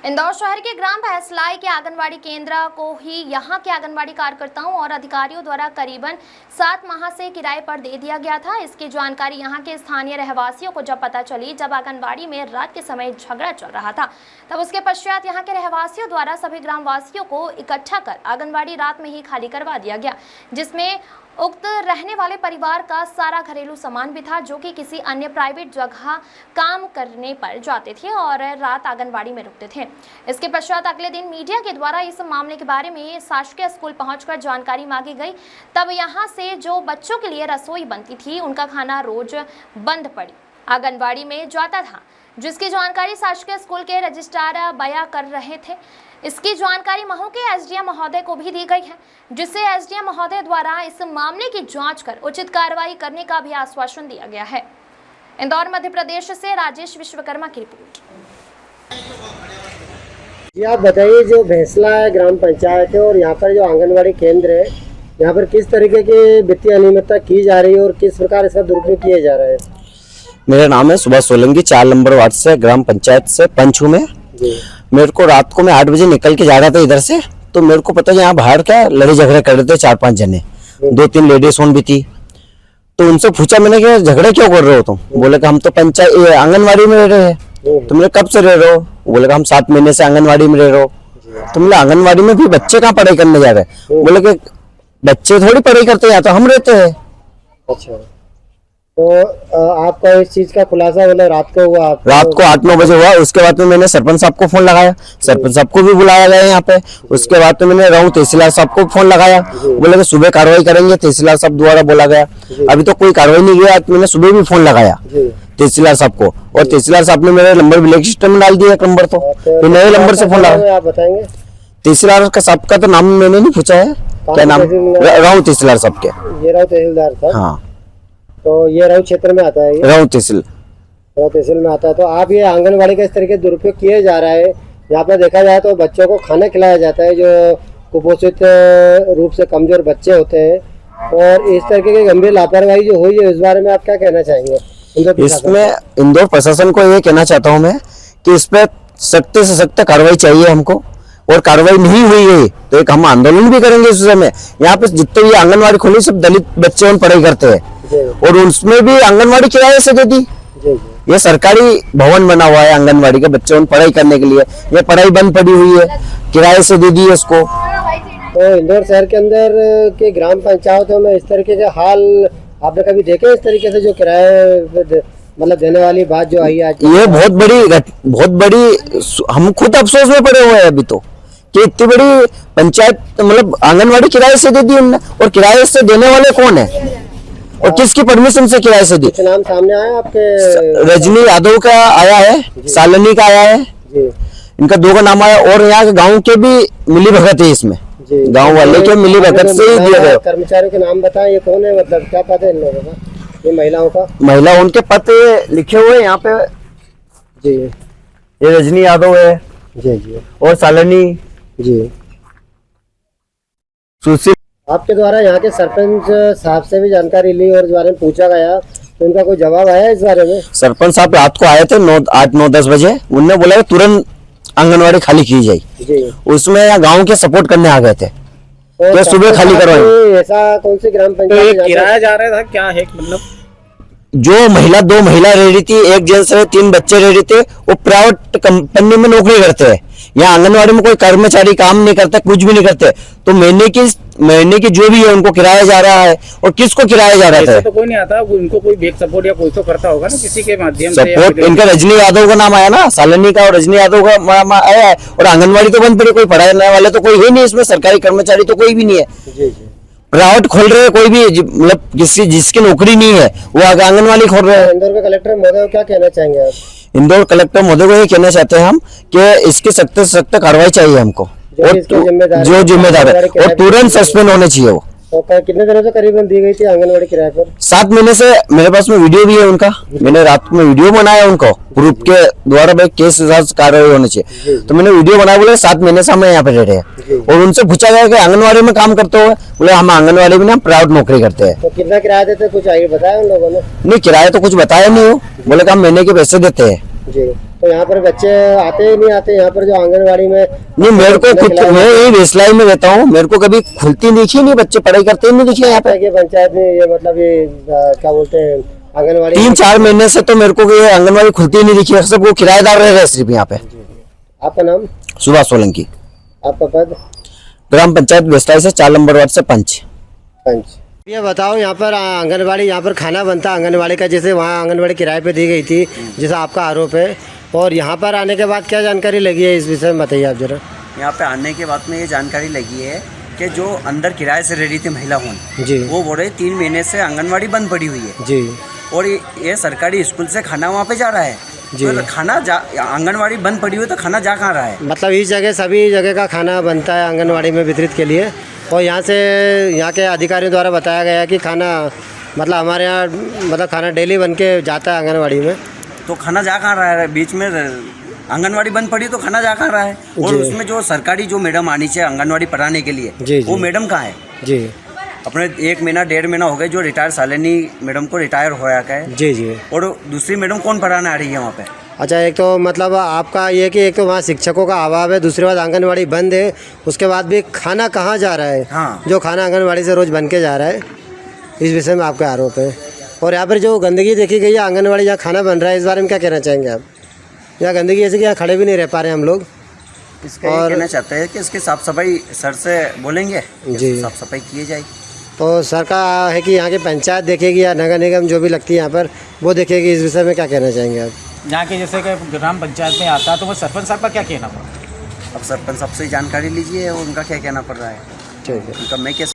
इंदौर शहर के ग्राम भैंसलाई के आंगनवाड़ी केंद्र को ही यहां के आंगनवाड़ी कार्यकर्ताओं और अधिकारियों द्वारा करीबन 7 माह से किराए पर दे दिया गया था। इसकी जानकारी यहां के स्थानीय रहवासियों को जब पता चली, जब आंगनवाड़ी में रात के समय झगड़ा चल रहा था, तब उसके पश्चात यहां के रहवासियों द्वारा सभी ग्रामवासियों को इकट्ठा कर आंगनवाड़ी रात में ही खाली करवा दिया गया, जिसमें उक्त रहने वाले परिवार का सारा घरेलू सामान भी था, जो कि किसी अन्य प्राइवेट जगह काम करने पर जाते थे और रात आंगनवाड़ी में रुकते थे। इसके पश्चात अगले दिन मीडिया के द्वारा इस मामले के बारे में शासकीय स्कूल पहुंचकर जानकारी मांगी गई। तब यहां से जो बच्चों के लिए रसोई बनती थी, उनका खाना रोज बंद पड़ी आंगनवाड़ी में जाता था, जिसकी जानकारी शासकीय स्कूल के रजिस्ट्रार बयां कर रहे थे। इसकी जानकारी महू के एसडीएम महोदय को भी दी गई है, जिससे एसडीएम महोदय द्वारा इस मामले की जांच कर उचित कार्रवाई करने का भी आश्वासन दिया गया है। इंदौर मध्य प्रदेश से राजेश विश्वकर्मा की रिपोर्ट। जी आप बताइए, जो भैंसला ग्राम पंचायत है और यहाँ पर जो आंगनवाड़ी केंद्र है, यहाँ पर किस तरीके की वित्तीय अनियमितता की जा रही है और किस प्रकार इसका दुरुपयोग किया जा रहा है? मेरा नाम है सुभाष सोलंकी, 4 नंबर वार्ड से, ग्राम पंचायत से पंचू में। मेरे को रात को मैं 8 बजे निकल के जा रहा था इधर से, तो मेरे को पता यहाँ बाहर क्या लड़े झगड़े कर रहे थे 4-5 जने, 2-3 लेडीज भी थी। तो उनसे पूछा मैंने कि झगड़े क्यों कर रहे हो तुम? बोले कि हम तो पंचायत आंगनवाड़ी में रह रहे हैं। तुमने कब से रह रहे हो? बोले कि हम 7 महीने से आंगनवाड़ी में रह रहे हो। तुमने आंगनवाड़ी में भी बच्चे कहाँ पढ़ाई करने जा रहे हैं? बोले कि बच्चे थोड़ी पढ़ाई करते हैं, यहाँ तो हम रहते हैं। अच्छा, तो आपका इस चीज का खुलासा मतलब रात को हुआ? रात को 8-9 बजे हुआ। उसके बाद में मैंने सरपंच साहब को फोन लगाया, सरपंच साहब को भी बुलाया गया यहाँ पे। उसके बाद में मैंने राहू तहसीलदार साहब को फोन लगाया, बोले कि सुबह कार्रवाई करेंगे, तहसीलदार साहब द्वारा बोला गया। अभी तो कोई कार्रवाई नहीं हुई। मैंने सुबह भी फोन लगाया तहसीलदार साहब को, और तहसीलदार साहब ने मेरे नंबर ब्लैक लिस्ट में डाल दिया, एक नंबर तो फिर नए नंबर से फोन लगाया। आप बताएंगे तहसीलदार साहब का तो नाम मैंने नहीं पूछा है, क्या नाम? राहू तहसीलदार साहब के। ये राहू तहसीलदार था? हाँ, तो ये राहू क्षेत्र में आता है? राहू तहसील में आता है। तो आप ये आंगनवाड़ी का इस तरीके दुरुपयोग किया जा रहा है। यहाँ पर देखा जाए तो बच्चों को खाना खिलाया जाता है जो कुपोषित रूप से कमजोर बच्चे होते हैं, और इस तरीके की गंभीर लापरवाही जो हुई है, इस बारे में आप क्या कहना चाहेंगे? इसमें इंदौर प्रशासन को ये कहना चाहता हूँ मैं कि इस पे सख्त से सख्त कार्रवाई चाहिए हमको, और कार्रवाई नहीं हुई है तो एक हम आंदोलन भी करेंगे इस समय। यहाँ पे जितने भी आंगनवाड़ी खुली, सब दलित बच्चे पढ़ाई करते हैं, और उसमें भी आंगनवाड़ी किराए से दे दी। ये सरकारी भवन बना हुआ है आंगनवाड़ी के, बच्चों ने पढ़ाई करने के लिए, ये पढ़ाई बंद पड़ी हुई है, किराए से दे दी है इसको। तो इंदौर शहर के अंदर के ग्राम पंचायतों में इस तरीके के हाल आपने कभी देखे? इस तरीके से जो किराए मतलब देने वाली बात जो आई आज, ये बहुत बड़ी हम खुद अफसोस में पड़े हुए हैं अभी तो, कि इतनी बड़ी पंचायत मतलब आंगनवाड़ी किराए से दे दी उन्होंने। और किराए से देने वाले कौन है और किसकी परमिशन से किराए से दी? कुछ नाम सामने आया आपके? रजनी यादव का आया है, सालनी का आया है, इनका 2 का नाम आया, और यहाँ के गाँव के भी मिली भगत है इसमें, गाँव वाले के मिली भगत से ही दिया गया। कर्मचारियों के नाम बताएं, ये कौन है, मतलब क्या पता है इन लोगों का? ये महिलाओं का? महिला उनके पद लिखे हुए यहाँ पे जी। ये रजनी यादव है जी और सालनी जी। सुशील। आपके द्वारा यहाँ के सरपंच साहब से भी जानकारी ली और इस बारे में पूछा गया, तो उनका कोई जवाब आया इस बारे में? सरपंच साहब रात को आए थे 8-9-10 बजे। उन्होंने बोला कि तुरंत आंगनवाड़ी खाली की जाए। उसमें यहाँ गाँव के सपोर्ट करने आ गए थे, तो सुबह खाली करवाएं। ऐसा कौन सी ग्राम पंचायत किराया जा रहा था क्या है? मतलब जो 2 महिला रह रही थी, एक जेंट्स रहे, 3 बच्चे रह रहे थे, वो प्राइवेट कंपनी में नौकरी करते हैं। यहाँ आंगनवाड़ी में कोई कर्मचारी काम नहीं करता, कुछ भी नहीं करते। तो महीने की जो भी है उनको किराया जा रहा है, और किसको किराया जा रहा था? तो कोई नहीं आता, उनको कोई बैक सपोर्ट या कोई तो करता होगा ना किसी के माध्यम से। सपोर्ट इनका रजनी यादव का नाम आया ना, सालनी का और रजनी यादव का नाम आया है। और आंगनवाड़ी तो बंद पड़ी, कोई पढ़ाने वाले तो कोई है नहीं इसमें, सरकारी कर्मचारी तो कोई भी नहीं है। प्राइवेट खोल रहे हैं कोई भी, मतलब जिसकी नौकरी नहीं है वो आंगनवाड़ी खोल रहे हैं। इंदौर के कलेक्टर महोदय क्या कहना चाहेंगे आप? इंदौर कलेक्टर महोदय को ये कहना चाहते हैं हम कि इसकी सख्त से सख्त कार्रवाई चाहिए हमको, और जो जिम्मेदार है और तुरंत सस्पेंड होने चाहिए वो। तो कितने दिनों से करीबन दी गई थी आंगनवाड़ी किराए पर? 7 महीने से। मेरे पास में वीडियो भी है उनका, मैंने रात में वीडियो बनाया उनको, ग्रुप के द्वारा भाई केस कार्रवाई होनी चाहिए, तो मैंने वीडियो बनाया। बोले 7 महीने से हम यहाँ पे रह रहे हैं। और उनसे पूछा गया कि आंगनवाड़ी में काम करते हुए, बोले हम आंगनवाड़ी में ना प्राइवेट नौकरी करते हैं। तो कितना किराया देते, कुछ आगे बताया उन लोगों ने? नहीं, किराया तो कुछ बताया नहीं हो, बोले कि हम महीने के पैसे देते हैं। तो यहाँ पर बच्चे आते ही नहीं आते यहाँ पर जो आंगनवाड़ी में? नहीं, मेरे को खुद, मैं यही वेसलाई में रहता हूँ, मेरे को कभी खुलती दिखी नहीं, बच्चे पढ़ाई करते ही नहीं दिखे यहाँ पे। पंचायत में ये मतलब ये क्या बोलते हैं आंगनवाड़ी 3-4 महीने से तो मेरे को ये आंगनवाड़ी खुलती ही नहीं दिखी, सब वो किराएदार रह रहे सिर्फ यहाँ पे। आपका नाम? सुभाष सोलंकी। आपका पद? ग्राम पंचायत वेस्टाई से 4 नंबर वार्ड से पंच। ये बताओ, यहाँ पर आंगनवाड़ी, यहाँ पर खाना बनता आंगनवाड़ी का, जैसे वहाँ आंगनवाड़ी किराए पे दी गई थी जैसा आपका आरोप है, और यहाँ पर आने के बाद क्या जानकारी लगी है इस विषय में बताइए आप जरा। यहाँ पे आने के बाद में ये जानकारी लगी है कि जो अंदर किराए से रह रही थी महिला जी, वो बोल रहे 3 महीने से आंगनवाड़ी बंद पड़ी हुई है जी, और ये सरकारी स्कूल से खाना वहाँ पे जा रहा है जी। तो खाना आंगनवाड़ी बंद पड़ी हुई तो खाना जा कहाँ रहा है? मतलब इस जगह सभी जगह का खाना बनता है आंगनवाड़ी में वितरित के लिए, और यहाँ के अधिकारियों द्वारा बताया गया कि खाना मतलब हमारे यहाँ मतलब खाना डेली बन के जाता है आंगनवाड़ी में। तो खाना जा कहाँ रहा है? बीच में आंगनवाड़ी बंद पड़ी तो खाना जा कहाँ रहा है? और उसमें जो सरकारी जो मैडम आनी चाहिए आंगनवाड़ी पढ़ाने के लिए, जी, वो मैडम कहाँ है? जी, अपने 1 महीना 1.5 महीना हो गए जो रिटायर सालिनी मैडम को रिटायर हो रखा है, जी, जी। और दूसरी मैडम कौन पढ़ाने आ रही है वहाँ पे? अच्छा, एक तो मतलब आपका ये कि एक तो वहाँ शिक्षकों का अभाव है, दूसरी बात आंगनवाड़ी बंद है, उसके बाद भी खाना कहाँ जा रहा है? हाँ। जो खाना आंगनवाड़ी से रोज़ बन के जा रहा है, इस विषय में आपका आरोप है। और यहाँ पर जो गंदगी देखी गई है आंगनवाड़ी जहाँ खाना बन रहा है, इस बारे में क्या कहना चाहेंगे आप? यहाँ गंदगी ऐसे कि यहाँ खड़े भी नहीं रह पा रहे हम लोग। इसका ये कहना चाहते हैं कि इसकी साफ़ सफाई सर से बोलेंगे जी, साफ़ सफाई किए जाए। तो सर का है कि यहाँ की पंचायत देखेगी या नगर निगम जो भी लगती है यहाँ पर वो देखेगी, इस विषय में क्या कहना चाहेंगे आप? यहाँ के जैसे कि ग्राम पंचायत में आता है तो वो सरपंच साहब का क्या कहना पड़ा? अब सरपंच साहब से जानकारी लीजिए उनका क्या कहना पड़ रहा है। ठीक है। उनका मैं कैसे